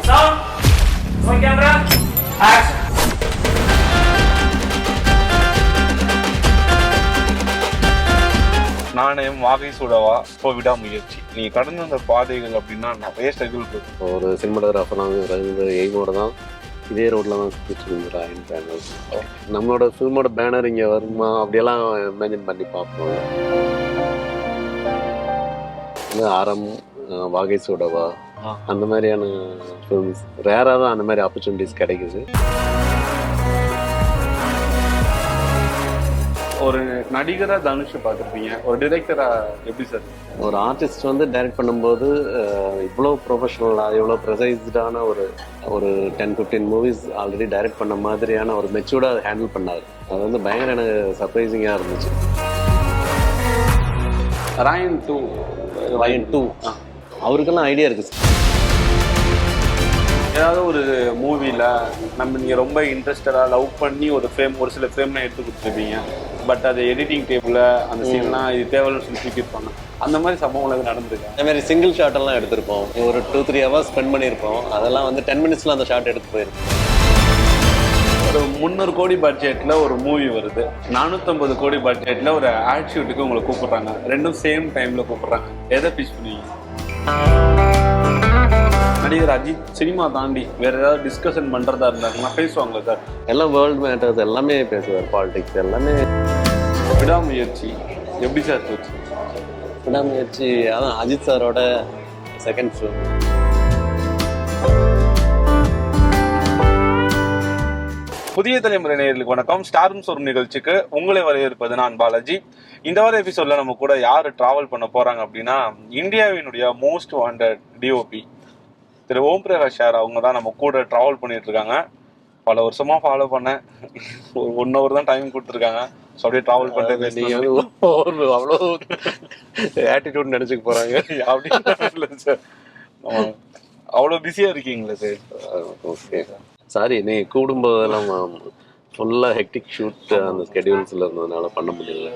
Sound. On camera. Action. நாணயம் வாகை சூடவா இப்போ விடாமுயற்சி நீ கடந்து வந்த பாதைகள் அப்படின்னா நிறைய ஸ்ட்ரகிள் இருக்கு. ஒரு சினிமாட்டோகிராஃபராக எய்மோட தான் இதே ரோட்டில் தான் சுற்றிட்டு இருந்துறாயின் பேனர். நம்மளோட ஃபில்மோட பேனர் இங்கே வருமா அப்படியெல்லாம் இமேஜின் பண்ணி பார்ப்போம். ஆரம் வாகை சூடவா அந்த மாதிரியான ஃபிலிம்ஸ் ரேராக தான் அந்த மாதிரி ஆப்பர்ச்சுனிட்டிஸ் கிடைக்குது. ஒரு நடிகராக தனுஷ் பார்த்துருப்பீங்க, ஒரு டிரெக்டராக எப்படி சார்? ஒரு ஆர்டிஸ்ட் வந்து டைரக்ட் பண்ணும்போது இவ்வளோ ப்ரொஃபஷனலாக இவ்வளோ ப்ரெசைஸ்டான ஒரு 10-15 மூவிஸ் ஆல்ரெடி டைரக்ட் பண்ண மாதிரியான ஒரு மெச்சூர்டாக ஹேண்டில் பண்ணார். அது வந்து பயங்கர எனக்கு சர்ப்ரைசிங்காக இருந்துச்சு. ராயன் 2 அவருக்கெல்லாம் ஐடியா இருக்குது சார். ஏதாவது ஒரு மூவியில் நீங்கள் ரொம்ப இன்ட்ரெஸ்டடாக லவ் பண்ணி ஒரு சில ஃப்ரேம்லாம் எடுத்து கொடுத்துருப்பீங்க, பட் அது எடிட்டிங் டேபிளில் அந்த சீன்லாம் இது தேவைன்னு சொல்லி தூக்கியிருப்பாங்க. அந்த மாதிரி சம்பவம் அது நடந்திருக்கு. அதே மாதிரி சிங்கிள் ஷாட்டெல்லாம் எடுத்திருப்போம். ஒரு 2-3 ஹவர்ஸ் ஸ்பெண்ட் பண்ணியிருப்போம். அதெல்லாம் வந்து 10 மினிட்ஸில் அந்த ஷாட் எடுத்து போயிருக்கோம். ஒரு 300 கோடி பட்ஜெட்டில் ஒரு மூவி வருது, 450 கோடி பட்ஜெட்டில் ஒரு ஆட் ஷூட்டுக்கு உங்களை கூப்பிட்றாங்க, ரெண்டும் சேம் டைமில் கூப்பிட்றாங்க. எதை பிச் பண்ணுவீங்க? நடிகர் அஜித் சினிமா தாண்டி வேற ஏதாவது டிஸ்கஷன் பண்றதா இருந்தாங்கன்னா பேசுவாங்க சார்? எல்லாம் வேர்ல்டு மேட்டர்ஸ் எல்லாமே பேசுவார், பாலிடிக்ஸ் எல்லாமே. விடாமுயற்சி எப்படி சார் போச்சு? விடாமுயற்சி அதான் அஜித் சாரோட செகண்ட் ஃபிலிம். புதிய தலைமுறை நேயர்களுக்கு வணக்கம். ஸ்டாரும் ஒரு நிகழ்ச்சிக்கு உங்களை வரவேற்பது நான் பாலாஜி. இந்த வார எபிசோட்ல நம்ம கூட யாரு டிராவல் பண்ண போறாங்க அப்படின்னா, இந்தியாவினுடைய மோஸ்ட் வாண்டட் டிஓபி திரு ஓம் பிரகாஷ் சார். அவங்க தான் நம்ம கூட டிராவல் பண்ணிட்டு இருக்காங்க. பல வருஷமா ஃபாலோ பண்ணேன். ஒரு 1 hour தான் டைம் கொடுத்துருக்காங்க. ஸோ அப்படியே டிராவல் பண்ணிட்டு அவ்வளோ ஆட்டிடியூட் நினைச்சுக்க போறாங்க அப்படின்னு சார். அவ்வளோ பிஸியா இருக்கீங்களா சார்? ஓகே, சாரி, நீ கூடும்போதெல்லாம் ஃபுல்லாக ஹெக்டிக் ஷூட் அந்த ஸ்கெடியூல்ஸில் இருந்ததுனால பண்ண முடியல.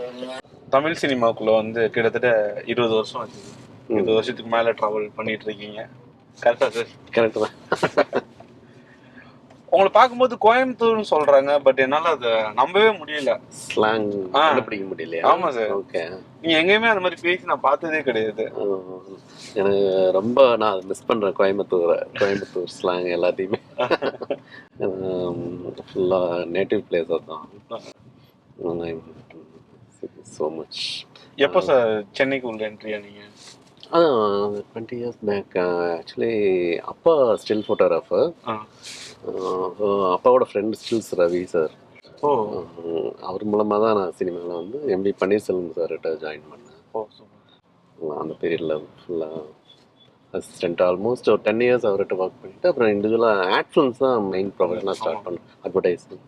தமிழ் சினிமாவுக்குள்ள வந்து கிட்டத்தட்ட 20 வருஷம் ஆச்சு. 20 வருஷத்துக்கு மேலே ட்ராவல் பண்ணிட்டு இருக்கீங்க. கரெக்டா சார்? கரெக்டு தான். உங்களை பார்க்கும்போது கோயம்புத்தூர்னு சொல்றாங்க, பட் என்னால் அதை நம்பவே முடியல. ஸ்லாங் கண்டுபிடிக்க முடியலையா? ஆமாம் சார். ஓகே, நீங்கள் எங்கேயுமே அந்த மாதிரி பேசி நான் பார்த்ததே கிடையாது. எனக்கு ரொம்ப நான் அதை மிஸ் பண்ணுறேன். கோயம்புத்தூர் ஸ்லாங் எல்லாத்தையுமே ஃபுல்லாக நேட்டிவ் பிளேஸாக தான். So much. எப்போ சார் சென்னைக்கு உள்ள என்ட்ரியா நீங்கள்? 20 years பேக். ஆக்சுவலி அப்பா ஸ்டில் ஃபோட்டோகிராஃபர். அப்பாவோட ஃப்ரெண்ட் ஸ்டில்ஸ் ரவி சார். அவர் மூலமாக தான் நான் சினிமாவில் வந்து எம்பி பன்னீர்செல்வம் சார்கிட்ட ஜாயின் பண்ணேன். அந்த பீரியடில் ஃபுல்லாக அசிஸ்டண்ட் ஆல்மோஸ்ட் ஒரு 10 years அவர்கிட்ட ஒர்க் பண்ணிவிட்டு அப்புறம் இண்டிவிஜுவலாக ஆட் ஃபிலிம்ஸ் தான் மெயின் ப்ரொஃபஷனாக ஸ்டார்ட் பண்ணேன். அட்வர்டைஸ்மெண்ட்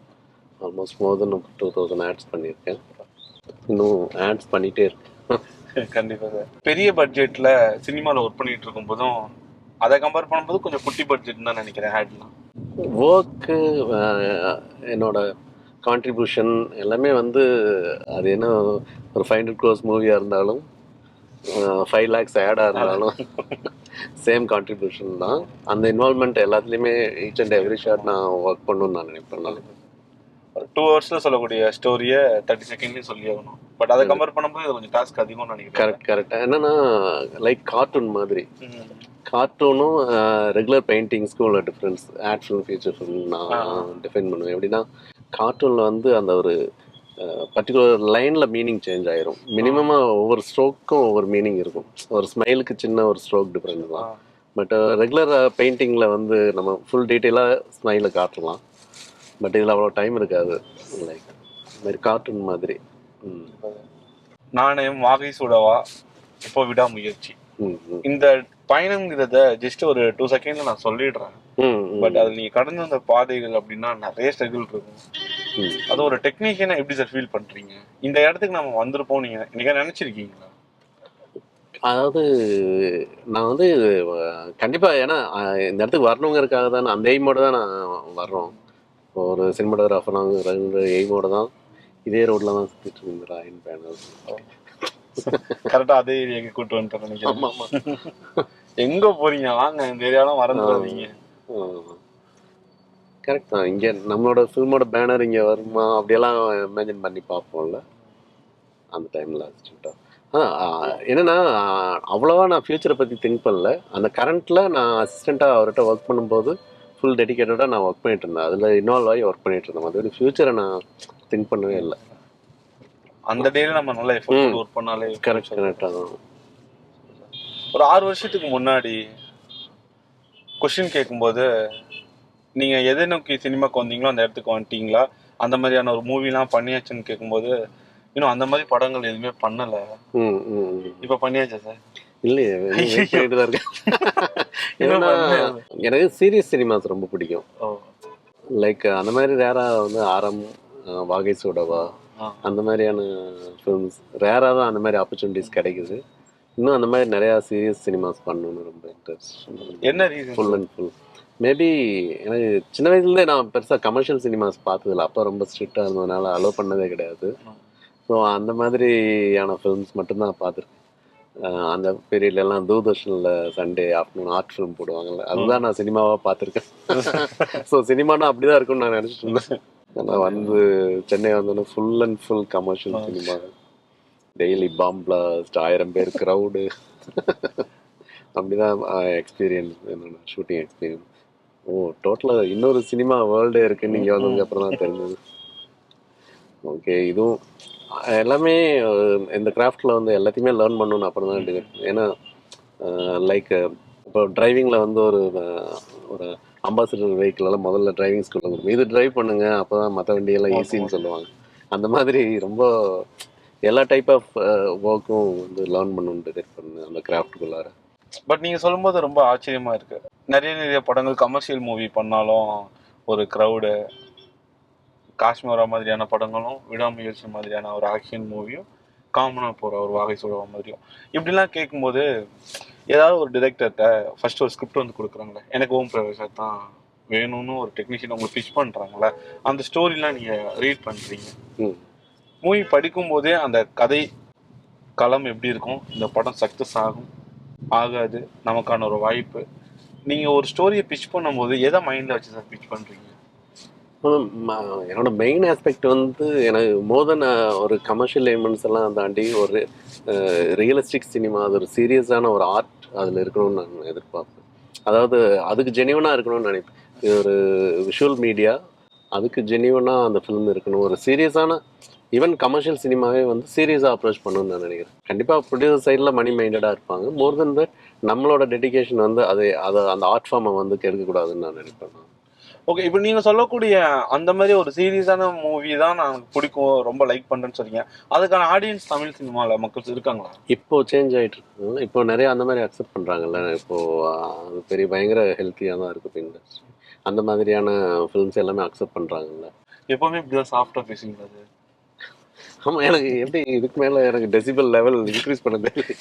ஆல்மோஸ்ட் மோர் தென் 2000 ஆட்ஸ் பண்ணியிருக்கேன். இன்னும் ஆட்ஸ் பண்ணிகிட்டே இருக்கேன். கண்டிப்பாக சார். பெரிய பட்ஜெட்டில் சினிமாவில் ஒர்க் பண்ணிட்டு இருக்கும் போதும் அதை கம்பேர் பண்ணும்போது கொஞ்சம் குட்டி பட்ஜெட் தான் நினைக்கிறேன். ஆட்லாம் ஒர்க்கு என்னோட கான்ட்ரிபியூஷன் எல்லாமே வந்து அது என்ன ஒரு 500 crores மூவியாக இருந்தாலும் 5 lakhs ஆடாக இருந்தாலும் சேம் கான்ட்ரிபியூஷன் தான். அந்த இன்வால்மெண்ட் எல்லாத்துலேயுமே ஈச் அண்ட் எவ்ரி ஷாட் நான் ஒர்க் பண்ணணும்னு நான் நினைப்பேன். நான் 2 hours சொல்லக்கூடிய ஸ்டோரியை 30 seconds சொல்லி ஆகணும். பட் அதை கம்பேர் பண்ணும்போது கொஞ்சம் டாஸ்க் அதிகம்னு நினைக்கிறேன். கரெக்டாக என்னன்னா லைக் கார்ட்டூன் மாதிரி. கார்ட்டூனும் ரெகுலர் பெயிண்டிங்ஸ்க்கும் உள்ள difference ad film feature film நான் டிஃபைன் பண்ணுவேன். எப்படின்னா கார்ட்டூனில் வந்து அந்த ஒரு பர்டிகுலர் லைனில் மீனிங் சேஞ்ச் ஆயிரும். மினிமமாக ஒவ்வொரு ஸ்ட்ரோக்கும் ஒவ்வொரு மீனிங் இருக்கும். ஒரு ஸ்மைலுக்கு சின்ன ஒரு ஸ்ட்ரோக் டிஃப்ரெண்ட் தான். பட் ரெகுலர் பெயிண்டிங்கில் வந்து நம்ம ஃபுல் டீட்டெயிலாக ஸ்மைலை காட்டலாம். பட் இதில் அவ்வளோ டைம் இருக்காது. லைக் இந்த மாதிரி கார்ட்டூன் மாதிரி. நாணயம் வாகை சூடவா இப்போ விடாமுயற்சி இந்த பயணம்ங்கிறத ஜஸ்ட் ஒரு 2 seconds நான் சொல்லிடுறேன். பட் அது நீங்க கடந்து வந்த பாதைகள் அப்படின்னா நிறைய ஸ்ட்ரகிள் இருக்கும். அது ஒரு டெக்னீஷியனா எப்படி சார் ஃபீல் பண்றீங்க? இந்த இடத்துக்கு நம்ம வந்திருப்போம் நீங்க நீங்க நினைச்சிருக்கீங்களா? அதாவது நான் வந்து கண்டிப்பாக ஏன்னா இந்த இடத்துக்கு வரணுங்கிறதுக்காக தான் அந்த எய்மோடு தான் நான் வர்றோம். ஒரு சினிமாட்டோகிராஃபராக எய்மோட தான் இதே ரோட்டில் தான் சுற்றிட்டு இருந்துறாயின் பேனர். கரெக்டா அதே ஏரியாக்கு கூட்டு வந்துட்டேன். எங்க போறீங்க? வாங்க, இந்த ஏரியாலாம் மறந்துடாதீங்க. கரெக்ட் தான். இங்கே நம்மளோட ஃபில்மோட பேனர் இங்கே வருமா அப்படியெல்லாம் இமேஜின் பண்ணி பார்ப்போம்ல அந்த டைமில் அசிஸ்டண்ட்டாக. என்னென்னா அவ்வளோவா நான் ஃப்யூச்சரை பற்றி திங்க் பண்ணல. அந்த கரண்ட்டில் நான் அசிஸ்டண்ட்டாக அவர்கிட்ட ஒர்க் பண்ணும்போது ஃபுல் டெடிக்கேட்டடாக நான் ஒர்க் பண்ணிட்டு இருந்தேன். அதில் இன்வால்வ் ஆகி ஒர்க் பண்ணிட்டு இருந்தேன். மற்றபடி ஃப்யூச்சரை நான் திங்க் பண்ணவே இல்லை. அந்த டேல நம்ம நல்ல எஃபோர்ட் ஒர்க் பண்ணாலே கரெக்டாக தான். ஒரு 6 வருஷத்துக்கு முன்னாடி கொஸ்டின் கேட்கும்போது நீங்கள் எதை நோக்கி சினிமாக்கு வந்தீங்களோ அந்த இடத்துக்கு வந்துட்டீங்களா, அந்த மாதிரியான ஒரு மூவிலாம் பண்ணியாச்சுன்னு கேட்கும்போது இன்னும் அந்த மாதிரி படங்கள் எதுவுமே பண்ணலை. இப்போ பண்ணியாச்சா சார்? இல்லையே, தான் இருக்கேன். ஏன்னா எனக்கு சீரியஸ் சினிமாஸ் ரொம்ப பிடிக்கும். லைக் அந்த மாதிரி ரேராக வந்து ஆரம், வாகை சூடவா அந்த மாதிரியான ஃபிலிம்ஸ் ரேராக தான் அந்த மாதிரி ஆப்பர்ச்சுனிட்டிஸ் கிடைக்குது. இன்னும் அந்த மாதிரி நிறையா சீரியஸ் சினிமாஸ் பண்ணணும்னு ரொம்ப இன்ட்ரெஸ்ட். என்ன reason? Full and full maybe எனக்கு சின்ன வயசுலேருந்தே நான் பெருசாக கமர்ஷியல் சினிமாஸ் பார்த்ததில்ல. அப்போ ரொம்ப ஸ்ட்ரிக்டாக இருந்ததுனால அலோவ் பண்ணதே கிடையாது. ஸோ அந்த மாதிரியான ஃபிலிம்ஸ் மட்டும்தான் பார்த்துருக்கேன். அந்த பீரியட்லலாம் தூர்தர்ஷனில் சண்டே ஆஃப்டர்நூன் ஆர்ட் ஃபிலிம் போடுவாங்கல்ல, அதுதான் நான் சினிமாவாக பார்த்துருக்கேன். ஸோ சினிமானா அப்படி தான் இருக்கும்னு நான் நினச்சிட்டு இருந்தேன். ஆனால் வந்து சென்னை வந்தோன்னே full and full commercial cinema. Daily bomb blast, 1000 பேர் க்ரௌடு, அப்படிதான் எக்ஸ்பீரியன்ஸ். என்னோட ஷூட்டிங் எக்ஸ்பீரியன்ஸ். டோட்டலாக இன்னொரு சினிமா வேர்ல்டே இருக்குன்னு நீங்கள் வந்ததுக்கு அப்புறம் தான் தெரிஞ்சது. ஓகே, இதுவும் எல்லாமே இந்த கிராஃப்டில் வந்து எல்லாத்தையுமே லேர்ன் பண்ணணுன்னு அப்புறம் தான். ஏன்னா லைக் இப்போ டிரைவிங்கில் வந்து ஒரு அம்பாசிடர் வெஹிக்கிளெல்லாம் முதல்ல டிரைவிங் ஸ்கூலில் கொடுக்கும், இது டிரைவ் பண்ணுங்க அப்போ தான் மற்ற வண்டியெல்லாம் ஈஸின்னு சொல்லுவாங்க. அந்த மாதிரி ரொம்ப எல்லா டைப் ஆஃப் ஒர்க்கும் வந்து லேர்ன் பண்ணணுன்ட்டு டிசைட் பண்ணு அந்த கிராஃப்டுக்குள்ளார. பட் நீங்கள் சொல்லும்போது ரொம்ப ஆச்சரியமாக இருக்குது. நிறைய படங்கள் கமர்ஷியல் மூவி பண்ணாலும் ஒரு க்ரௌடு, காஷ்மீரா மாதிரியான படங்களும் விடாமுயற்சி மாதிரியான ஒரு ஆக்ஷன் மூவியும் காமனாக போகிற ஒரு வாகை சூடவா மாதிரியும் இப்படிலாம் கேட்கும்போது ஏதாவது ஒரு டிரெக்டர்கிட்ட ஃபர்ஸ்ட் ஒரு ஸ்கிரிப்ட் வந்து கொடுக்குறாங்களே, எனக்கு ஓம் பிரகாஷ் தான் வேணும்னு ஒரு டெக்னீஷியன் உங்களுக்கு ஃபிக்ஸ் பண்ணுறாங்களே, அந்த ஸ்டோரிலாம் நீங்கள் ரீட் பண்ணுறீங்க. மூவி படிக்கும்போதே அந்த கதை களம் எப்படி இருக்கும், இந்த படம் சக்ஸஸ் ஆகும் ஆகாது, நமக்கான ஒரு வாய்ப்பு, நீங்கள் ஒரு ஸ்டோரியை பிச் பண்ணும்போது எதை மைண்டில் வச்சு சார் பிச் பண்ணுறீங்க? என்னோட மெயின் ஆஸ்பெக்ட் வந்து எனக்கு மோர் தென் ஒரு கமர்ஷியல் எலிமெண்ட்ஸ் எல்லாம் தாண்டி ஒரு ரியலிஸ்டிக் சினிமா, அது ஒரு சீரியஸான ஒரு ஆர்ட் அதில் இருக்கணும்னு நான் எதிர்பார்ப்பேன். அதாவது அதுக்கு ஜெனியூனாக இருக்கணும்னு நினைப்பேன். இது ஒரு விஷுவல் மீடியா, அதுக்கு ஜெனியூனாக அந்த ஃபிலிம் இருக்கணும். ஒரு சீரியஸான ஈவன் கமர்ஷியல் சினிமாவே வந்து சீரியஸாக அப்ரோச் பண்ணணும்னு நான் நினைக்கிறேன். கண்டிப்பாக ப்ரொடியூசர் சைடில் மணி மைண்டடாக இருப்பாங்க. மோர் தென் தட் நம்மளோட டெடிகேஷன் வந்து அதை அந்த ஆர்ட் ஃபார்மை வந்து கெடுக்கக்கூடாதுன்னு நான் நினைப்பேன். ஓகே, இப்போ நீங்கள் சொல்லக்கூடிய அந்த மாதிரி ஒரு சீரியஸான மூவி தான் நான் பிடிக்கும், ரொம்ப லைக் பண்ணுறேன்னு சொல்றீங்க. அதுக்கான ஆடியன்ஸ் தமிழ் சினிமாவில் மக்கள் இருக்காங்களா? இப்போ சேஞ்ச் ஆகிட்டு இருக்கு. இப்போ நிறைய அந்த மாதிரி அக்செப்ட் பண்ணுறாங்கல்ல. இப்போது அது பெரிய பயங்கர ஹெல்த்தியாக தான் இருக்குது இப்போ இண்டஸ்ட்ரி. அந்த மாதிரியான ஃபிலிம்ஸ் எல்லாமே அக்செப்ட் பண்ணுறாங்கல்ல. எப்போவுமே இப்படி தான் சாஃப்டாக பேசுங்களா? ஆமாம், எனக்கு எப்படி இதுக்கு மேலே எனக்கு டெசிபல் லெவல் இன்க்ரீஸ் பண்ண தெரியல.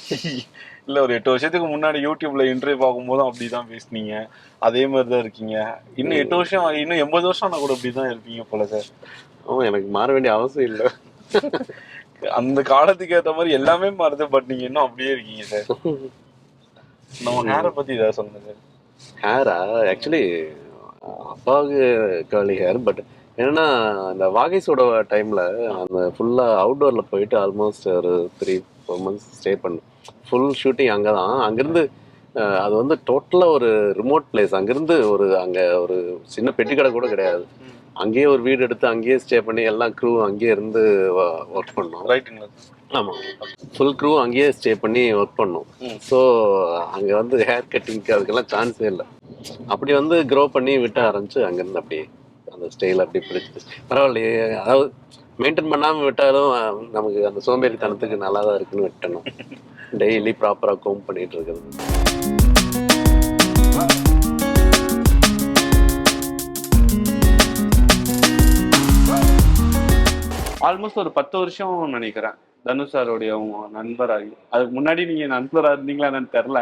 இல்லை, ஒரு 8 வருஷத்துக்கு முன்னாடி யூடியூப்ல இன்டர்வியூ பார்க்கும்போதும் அப்படி தான் பேசுனீங்க, அதே மாதிரி தான் இருக்கீங்க. இன்னும் 8 வருஷம், இன்னும் 80 வருஷம் ஆனால் கூட அப்படி தான் இருப்பீங்க போல சார். ஆமாம், எனக்கு மாற வேண்டிய அவசியம் இல்லை. அந்த காலத்துக்கு ஏற்ற மாதிரி எல்லாமே மாறுது, பட் நீங்கள் இன்னும் அப்படியே இருக்கீங்க சார். நம்ம ஹேரை பற்றி ஏதாவது சொல்லுங்க சார். ஹேரா? ஆக்சுவலி அப்பாவுக்கு கர்லி ஹேர். பட் என்னன்னா இந்த வாகை சூடவா டைமில் அந்த ஃபுல்லாக அவுட்டோரில் போயிட்டு ஆல்மோஸ்ட் ஒரு 3-4 months ஸ்டே பண்ணேன். ஃபுல் ஷூட்டிங் அங்கே தான். அங்கேருந்து அது வந்து டோட்டலாக ஒரு ரிமோட் பிளேஸ். அங்கேருந்து அங்கே ஒரு சின்ன பெட்டி கடை கூட கிடையாது. அங்கேயே ஒரு வீடு எடுத்து அங்கேயே ஸ்டே பண்ணி எல்லாம் க்ரூ அங்கேயே இருந்து ஒர்க் பண்ணோம். ரைட்டுங்களா? ஆமாம், ஃபுல் க்ரூ அங்கேயே ஸ்டே பண்ணி ஒர்க் பண்ணோம். ஸோ அங்கே வந்து ஹேர் கட்டிங்க்கு அதுக்கெல்லாம் சான்ஸே இல்லை. அப்படி வந்து க்ரோ பண்ணி விட்ட ஆரம்பிச்சு அங்கேருந்து அப்படியே அந்த ஸ்டைல் அப்படி பிடிச்சிது. பரவாயில்லையே, அதாவது மெயின்டைன் பண்ணாமல் விட்டாலும் நமக்கு அந்த சோம்பேறித்தனத்துக்கு நல்லா தான் இருக்குன்னு விட்டணும். டெய்லி ப்ராப்பராக கோம் பண்ணிட்டு இருக்கிறது. ஆல்மோஸ்ட் ஒரு 10 வருஷம் நினைக்கிறேன் தனுஷ் சாரோடைய நண்பராகி. அதுக்கு முன்னாடி நீங்க நண்பராக இருந்தீங்களா என்னன்னு தெரியல.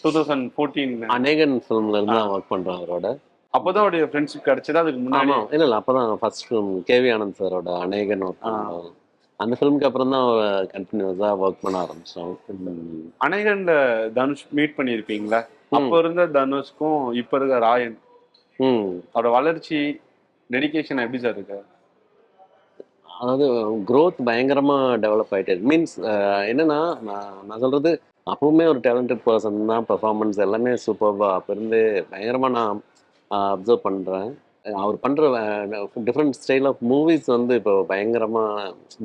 2014 அநேகன் ஃபிலிம்ல இருந்து தான் ஒர்க் பண்றேன் அவரோட. அப்போதான் அவருடைய ஃப்ரெண்ட்ஷிப் கிடைச்சது. அதுக்கு முன்னாடி இல்லை அப்போதான் ஃபர்ஸ்ட் ஃபிலிம் கேவி ஆனந்த் சாரோட அநேகன் ஒர்க் பண்ணோம். அந்த ஃபிலிமுக்கு அப்புறம் தான் கண்டினியூஸாக ஒர்க் பண்ண ஆரம்பிச்சோம். அநேகன்ல தனுஷ் மீட் பண்ணியிருப்பீங்களா? அப்போ இருந்த தனுஷ்க்கும் இப்போ இருக்க ராயன் ம் அவரோட வளர்ச்சி டெடிகேஷன் எப்படி சார் இருக்கு? அதாவது growth பயங்கரமா டெவலப் ஆயிட்டு மீன்ஸ் என்னன்னா நான் சொல்றது அப்பவுமே ஒரு டேலண்டட் பர்சன் தான். பெர்ஃபார்மன்ஸ் எல்லாமே சூப்பர்வா அப்போ இருந்து பயங்கரமா நான் அப்சர்வ் பண்றேன். அவர் பண்ற டிஃப்ரெண்ட் ஸ்டைல் ஆஃப் மூவிஸ் வந்து இப்போ பயங்கரமா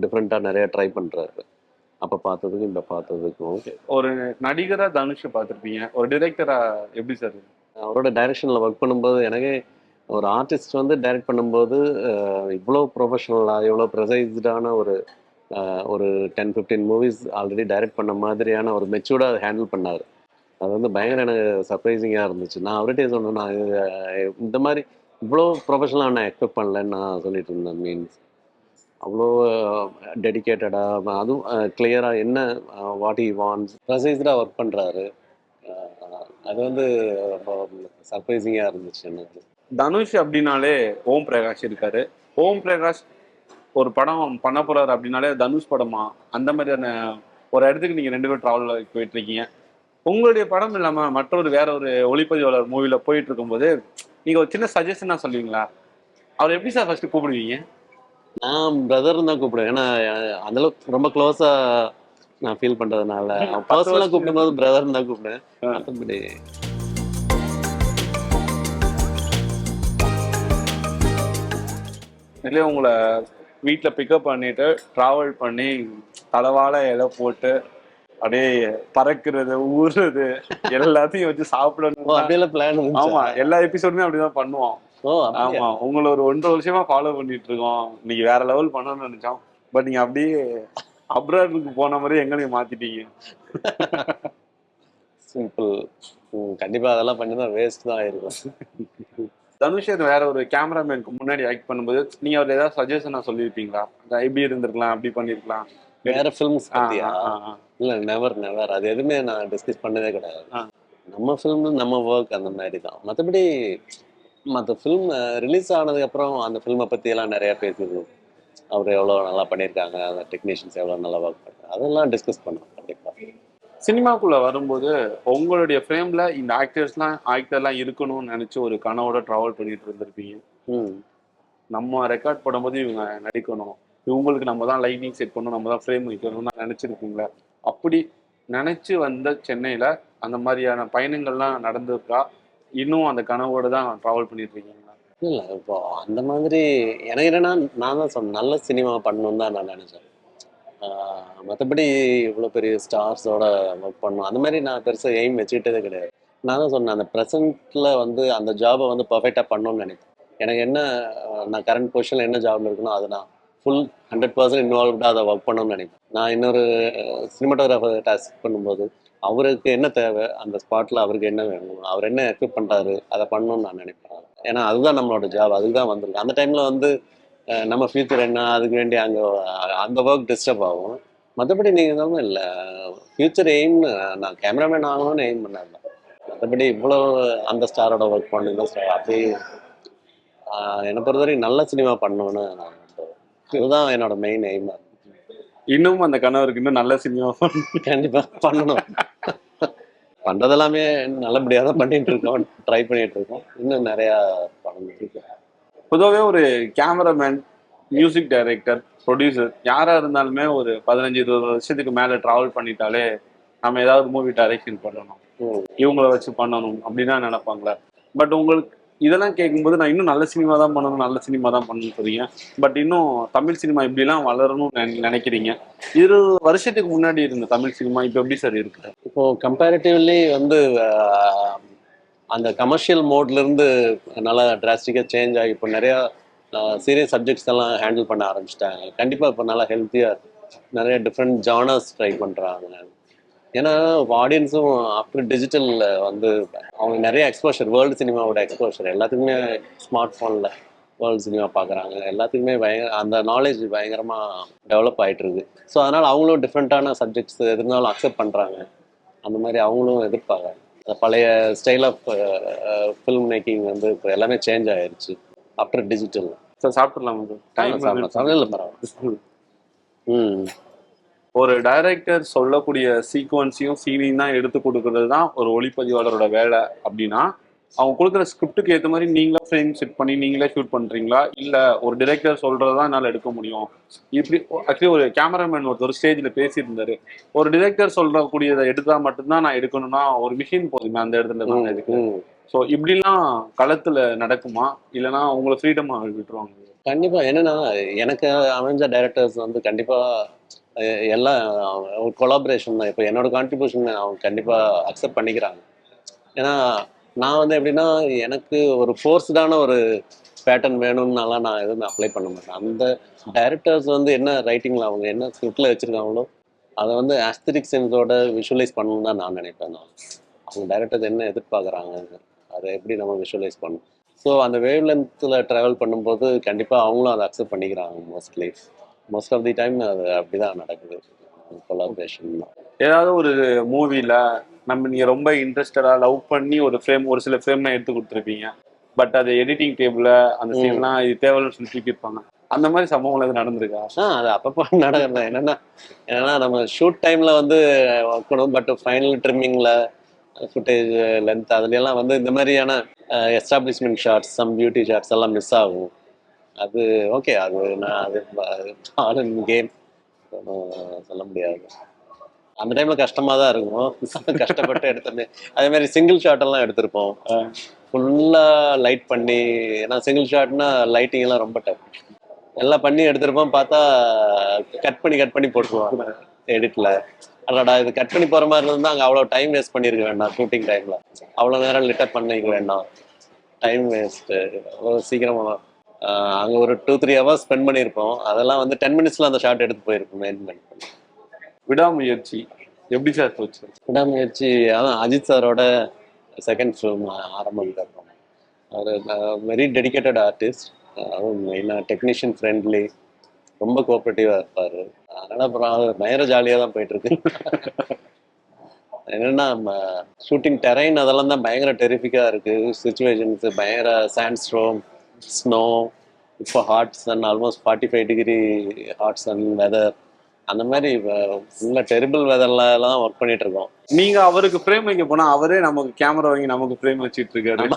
டிஃப்ரெண்டா நிறைய ட்ரை பண்றாரு. அப்ப பார்த்ததுக்கும் இப்ப பார்த்ததுக்கும் ஒரு நடிகரா தனுஷை பார்த்திருப்பீங்க, ஒரு டிரெக்டரா எப்படி சார்? அவரோட டைரக்ஷன்ல ஒர்க் பண்ணும்போது எனக்கு ஒரு ஆர்டிஸ்ட் வந்து டைரக்ட் பண்ணும்போது இவ்வளோ ப்ரொஃபஷனலாக இவ்வளோ ப்ரெசைஸ்டான ஒரு 10-15 மூவிஸ் ஆல்ரெடி டைரக்ட் பண்ண மாதிரியான ஒரு மெச்சூர்டாக அதை ஹேண்டில் பண்ணார். அது வந்து பயங்கர எனக்கு சர்ப்ரைசிங்காக இருந்துச்சு. நான் அவர்கிட்டே சொன்னேன், நான் இந்த மாதிரி இவ்வளோ ப்ரொஃபஷனலாக நான் எக்ஸ்பெக்ட் பண்ணலன்னு நான் சொல்லிட்டு இருந்தேன். மீன்ஸ் அவ்வளோ டெடிக்கேட்டடாக அதுவும் கிளியராக என்ன வாட் ஹி வாண்ட்ஸ் ப்ரெசைஸ்டாக ஒர்க் பண்ணுறாரு. அது வந்து ரொம்ப சர்ப்ரைசிங்காக இருந்துச்சு எனக்கு. தனுஷ் அப்படின்னாலே ஓம் பிரகாஷ் இருக்காரு. ஓம் பிரகாஷ் ஒரு படம் பண்ண போறாரு அப்படின்னாலே தனுஷ் படமா அந்த மாதிரியான ஒரு இடத்துக்கு நீங்க 2 பேரும் டிராவல் போயிட்டு இருக்கீங்க. உங்களுடைய படம் இல்லாம மற்றொரு வேற ஒரு ஒளிப்பதிவாளர் மூவில போயிட்டு இருக்கும்போது நீங்க ஒரு சின்ன சஜஷனா சொல்லுவீங்களா? அவர் எப்படி சார் ஃபர்ஸ்ட் கூப்பிடுவீங்க? நான் பிரதர்னு தான் கூப்பிடுவேன். ஏன்னா அந்த அளவுக்கு ரொம்ப க்ளோஸா நான் ஃபீல் பண்றதுனால பர்சனலா கூப்பிடும்போது பிரதர்னு தான் கூப்பிடுவேன். மற்றபடி இல்லையா உங்களை வீட்டில் பிக்கப் பண்ணிட்டு டிராவல் பண்ணி தலவாழ இலை போட்டு அப்படியே பறக்கிறது ஊறுறது எல்லாத்தையும் வச்சு சாப்பிடணும். அப்படியெல்லாம் பிளான். ஆமா, எல்லா எபிசோடுமே அப்படிதான் பண்ணுவோம். ஓ ஆமா, உங்களை ஒரு 1.5 வருஷமா ஃபாலோ பண்ணிட்டு இருக்கோம். இன்னைக்கு வேற லெவல் பண்ணணும்னு நினைச்சோம். பட் நீங்க அப்படியே அப்ராடுக்கு போன மாதிரி எங்களையும் மாத்திட்டீங்க. சிம்பிள். கண்டிப்பா அதெல்லாம் பண்ணினா வேஸ்ட் தான் ஆயிருக்கும். தனுஷ் வேற ஒரு கேமராமேனுக்கு முன்னாடி ஆக்ட் பண்ணும்போது நீங்க அவர் ஏதாவது சஜஷனா சொல்லியிருப்பீங்களா? இப்படி இருந்திருக்கலாம், அப்படி பண்ணிருக்கலாம். வேற ஃபிலிம்ஸ் பத்தியா? இல்ல நெவர் நெவர் அது எதுவுமே நான் டிஸ்கஸ் பண்ணதே கிடையாது. நம்ம ஃபிலிம் நம்ம ஒர்க் அந்த மாதிரி தான். மற்றபடி மற்ற ஃபிலிம் ரிலீஸ் ஆனதுக்கு அப்புறம் அந்த ஃபிலிமை பத்தி எல்லாம் நிறைய பேசிருக்கோம். அவர் எவ்வளோ நல்லா பண்ணியிருக்காங்க, அந்த டெக்னீஷியன்ஸ் எவ்வளோ நல்லா ஒர்க் பண்ணுறாங்க, அதெல்லாம் டிஸ்கஸ் பண்ணோம் கண்டிப்பாக. சினிமாக்குள்ள வரும்போது உங்களுடைய ஃப்ரேம்ல இந்த ஆக்டர்லாம் இருக்கணும்னு நினைச்சு ஒரு கனவோட டிராவல் பண்ணிட்டு இருந்திருப்பீங்க. நம்ம ரெக்கார்ட் பண்ணும்போது இவங்க நடிக்கணும், இவங்களுக்கு நம்ம தான் லைட்டிங் செட் பண்ணணும், நம்ம தான் ஃப்ரேம் வைக்கணும்னு நினைச்சிருப்பீங்களா? அப்படி நினைச்சு வந்த சென்னையில அந்த மாதிரியான பயணங்கள்லாம் நடந்திருக்கா? இன்னும் அந்த கனவோட தான் டிராவல் பண்ணிட்டு இருக்கீங்களா? இல்லை இப்போ அந்த மாதிரி எனக்கு என்னன்னா நான் தான் சொன்னேன் நல்ல சினிமா பண்ணணும்னு தான் நான் நினச்சேன். மற்றபடி இவ்வளோ பெரிய ஸ்டார்ஸோட ஒர்க் பண்ணணும் அந்த மாதிரி நான் பெருசாக எய்ம் வச்சுக்கிட்டதே கிடையாது. நான் தான் சொன்னேன் அந்த ப்ரெசண்ட்டில் வந்து அந்த ஜாபை வந்து பர்ஃபெக்டாக பண்ணணும்னு நினைப்பேன். எனக்கு என்ன நான் கரண்ட் பொசிஷனில் என்ன ஜாபில் இருக்கணும் அதை நான் ஃபுல் 100% இன்வால்வ்டாக அதை ஒர்க் பண்ணணும்னு நினைப்பேன். நான் இன்னொரு சினிமாட்டோகிராஃபர் டாஸ்க் பண்ணும்போது அவருக்கு என்ன தேவை, அந்த ஸ்பாட்டில் அவருக்கு என்ன வேணும், அவர் என்ன எக்ஸ்பெக்ட் பண்ணுறாரு அதை பண்ணணும்னு நான் நினைப்பேன். ஏன்னா அதுதான் நம்மளோட ஜாப், அதுக்கு தான் வந்திருக்கு. அந்த டைமில் வந்து நம்ம ஃபியூச்சர் என்ன அதுக்கு வேண்டி அங்கே அந்த ஒர்க் டிஸ்டர்ப் ஆகும். மற்றபடி நீங்கள் தான் இல்லை ஃபியூச்சர் எய்ம்னு நான் கேமராமேன் ஆகணும்னு எய்ம் பண்ணாங்க. மற்றபடி இவ்வளோ அந்த ஸ்டாரோட ஒர்க் பண்ணணும் இந்த ஸ்டார் அப்படி என்னை பொறுத்தவரைக்கும் நல்ல சினிமா பண்ணணும்னு இதுதான் என்னோட மெயின் எய்மாக. இன்னும் அந்த கனவருக்கு இன்னும் நல்ல சினிமா கண்டிப்பாக பண்ணணும். பண்ணுறதெல்லாமே நல்லபடியாக தான் பண்ணிட்டு இருக்கோம், ட்ரை பண்ணிட்டு இருக்கோம். இன்னும் நிறையா பண்ணணும். பொதுவாகவே ஒரு கேமராமேன், மியூசிக் டைரக்டர், ப்ரொடியூசர் யாரா இருந்தாலுமே ஒரு 15-20 வருஷத்துக்கு மேல டிராவல் பண்ணிட்டாலே நம்ம ஏதாவது மூவி டைரக்ஷன் பண்ணணும், இவங்கள வச்சு பண்ணணும் அப்படின்னு நினைப்பாங்களே. பட் உங்களுக்கு இதெல்லாம் கேட்கும்போது நான் இன்னும் நல்ல சினிமா தான் பண்ணணும்னு சொல்றீங்க. பட் இன்னும் தமிழ் சினிமா இப்படிலாம் வளரணும்னு நினைக்கிறீங்க. 20 வருஷத்துக்கு முன்னாடி இருந்த தமிழ் சினிமா இப்போ எப்படி சார் இருக்கு? இப்போ கம்பேரிட்டிவ்லி வந்து அந்த கமர்ஷியல் மோட்லேருந்து நல்லா டிராஸ்டிக்காக சேஞ்ச் ஆகி இப்போ நிறையா சீரியஸ் சப்ஜெக்ட்ஸ் எல்லாம் ஹேண்டில் பண்ண ஆரம்பிச்சிட்டாங்க. கண்டிப்பாக இப்போ நல்லா ஹெல்த்தியாக நிறைய டிஃப்ரெண்ட் ஜானர்ஸ் ட்ரை பண்ணுறாங்க. ஏன்னா ஆடியன்ஸும் ஆஃப்டர் டிஜிட்டலில் வந்து அவங்க நிறைய எக்ஸ்போஷர், வேர்ல்டு சினிமாவோட எக்ஸ்போஷர் எல்லாத்துக்குமே ஸ்மார்ட் ஃபோனில் வேர்ல்டு சினிமா பார்க்குறாங்க. எல்லாத்துக்குமே அந்த நாலேஜ் பயங்கரமாக டெவலப் ஆகிட்டு இருக்கு. ஸோ அதனால் அவங்களும் டிஃப்ரெண்ட்டான சப்ஜெக்ட்ஸ் எது இருந்தாலும் அக்செப்ட் பண்ணுறாங்க. அந்த மாதிரி அவங்களும் எதிர்பார்க்குறாங்க. பழைய ஸ்டைல் ஆஃப் ஃபில்ம் மேக்கிங் வந்து இப்போ எல்லாமே சேஞ்ச் ஆயிடுச்சு ஆஃப்டர் டிஜிட்டல். சார் சாப்பிடலாம் இல்லை பரவாயில்ல. ஒரு டைரக்டர் சொல்லக்கூடிய சீக்வன்ஸையும் சீனையும் தான் எடுத்து கொடுக்கறது தான் ஒரு ஒளிப்பதிவாளரோட வேலை அப்படின்னா, அவங்க கொடுக்குற ஸ்கிரிப்டுக்கு ஏற்ற மாதிரி நீங்களா ஃப்ரேம் செட் பண்ணி நீங்களே ஷூட் பண்றீங்களா, இல்ல ஒரு டிரெக்டர் சொல்றதுதான் என்னால எடுக்க முடியும்? இப்படி ஆக்சுவலி ஒரு கேமராமேன் ஒருத்தர் ஸ்டேஜ்ல பேசியிருந்தாரு, ஒரு டிரெக்டர் சொல்றக்கூடியதை எடுத்தா மட்டும்தான் நான் எடுக்கணும்னா ஒரு மிஷின் போதுமே அந்த இடத்துல தான் இருக்கு. ஸோ இப்படிலாம் களத்துல நடக்குமா, இல்லைன்னா உங்களை ஃப்ரீடமா விட்டுருவாங்க? கண்டிப்பா. என்னன்னா, எனக்கு அமைஞ்ச டைரக்டர்ஸ் வந்து கண்டிப்பா எல்லாம் ஒரு கொலாபரேஷன் தான். இப்போ என்னோட கான்ட்ரிபியூஷன் அவங்க கண்டிப்பா அக்செப்ட் பண்ணிக்கிறாங்க. ஏன்னா நான் வந்து எப்படின்னா, எனக்கு ஒரு ஃபோர்ஸ்டான ஒரு பேட்டர்ன் வேணும்னாலாம் நான் எதுவுமே அப்ளை பண்ண மாட்டேன். அந்த டைரக்டர்ஸ் வந்து என்ன ரைட்டிங்கில் அவங்க என்ன ஸ்கிரிப்டில் வச்சுருக்காங்களோ அதை வந்து ஆஸ்தட்டிக் சென்ஸோட விஷுவலைஸ் பண்ணணும்னு தான் நான் நினைப்பேன். அவங்க டைரக்டர்ஸ் என்ன எதிர்பார்க்குறாங்க, அதை எப்படி நம்ம விஷுவலைஸ் பண்ணணும். ஸோ அந்த வேவ் லென்த்தில் ட்ராவல் பண்ணும்போது கண்டிப்பாக அவங்களும் அதை அக்செப்ட் பண்ணிக்கிறாங்க. மோஸ்ட் ஆஃப் தி டைம் அது அப்படி தான் நடக்குது, கொலாபரேஷன் தான். ஏதாவது ஒரு மூவில நீங்க ரொம்ப இன்ட்ரெஸ்டடா லவ் பண்ணி ஒரு ஃப்ரேம், ஒரு சில ஃப்ரேம்லாம் எடுத்து கொடுத்துருப்பீங்க, பட் அது எடிட்டிங் டேபிள்ல அந்த சீன்லாம் இது தேவைன்னு சொல்லி தூக்கியிருப்பாங்க. அந்த மாதிரி சம்பவங்கள் எதுவும் நடந்திருக்கா? அது அப்பப்போ நடக்கிறது தான். என்னன்னா நம்ம ஷூட் டைம்ல வந்து வைக்கணும், பட் ஃபைனல் ட்ரிம்மிங்ல ஃபுட்டேஜ் லென்த் அதுலலாம் வந்து இந்த மாதிரியான establishment shots, some beauty shots எல்லாம் மிஸ் ஆகும். அது ஓகே, அது நான் அது ஆல் இன் கேம் சொல்ல முடியாது. அந்த டைம்ல கஷ்டமா தான் இருக்கும், கஷ்டப்பட்டு எடுத்தோமே. அதே மாதிரி சிங்கிள் ஷாட் எல்லாம் எடுத்திருப்போம், ஃபுல்லா லைட் பண்ணி. ஏன்னா சிங்கிள் ஷாட்னா லைட்டிங் எல்லாம் ரொம்ப டஃப். எல்லாம் பண்ணி எடுத்திருப்போம், பார்த்தா கட் பண்ணி போட்டுருவாங்க எடிட்ல. அடடா, இது கட் பண்ணி போற மாதிரி இருந்தா அங்கே அவ்வளோ டைம் வேஸ்ட் பண்ணியிருக்க வேண்டாம். ஷூட்டிங் டைம்ல அவ்வளோ நேரம் லிட்டப் பண்ணிக்க வேண்டாம், டைம் வேஸ்ட்டு. சீக்கிரமா அங்கே ஒரு 2-3 ஹவர்ஸ் ஸ்பெண்ட் பண்ணியிருப்போம், அதெல்லாம் வந்து 10 மினிட்ஸ்ல அந்த ஷாட் எடுத்து போயிருப்போம் மெயின் பண்ணி. விடாமுயற்சி எப்படி சார் போச்சு? விடாமுயற்சி அதான் அஜித் சாரோட செகண்ட் ஃபிலிம் ஆரம்பம் தருவோம். அவர் வெரி டெடிக்கேட்டட் ஆர்டிஸ்ட், அதுவும் மெயினாக டெக்னீஷியன் ஃப்ரெண்ட்லி, ரொம்ப கோஆப்ரேட்டிவாக இருப்பார். அதனால் அப்புறம் பயங்கர ஜாலியாக தான் போயிட்டுருக்கு. என்னென்னா ஷூட்டிங் டெரைன் அதெல்லாம் தான் பயங்கர டெரிஃபிக்காக இருக்குது. சுச்சுவேஷன்ஸு பயங்கர சாண்ட் ஸ்ட்ரோம், ஸ்னோ, இப்போ hot sun, almost 45 degree hot sun weather. அந்த மாதிரி ஃபுல்லாக டெரிபிள் வெதர்லாம் ஒர்க் பண்ணிட்டு இருக்கோம். நீங்க அவருக்கு ஃப்ரேம் வைக்க போனா அவரே நமக்கு கேமரா வாங்கி நமக்கு ஃப்ரேம் வச்சுட்டு இருக்காரு.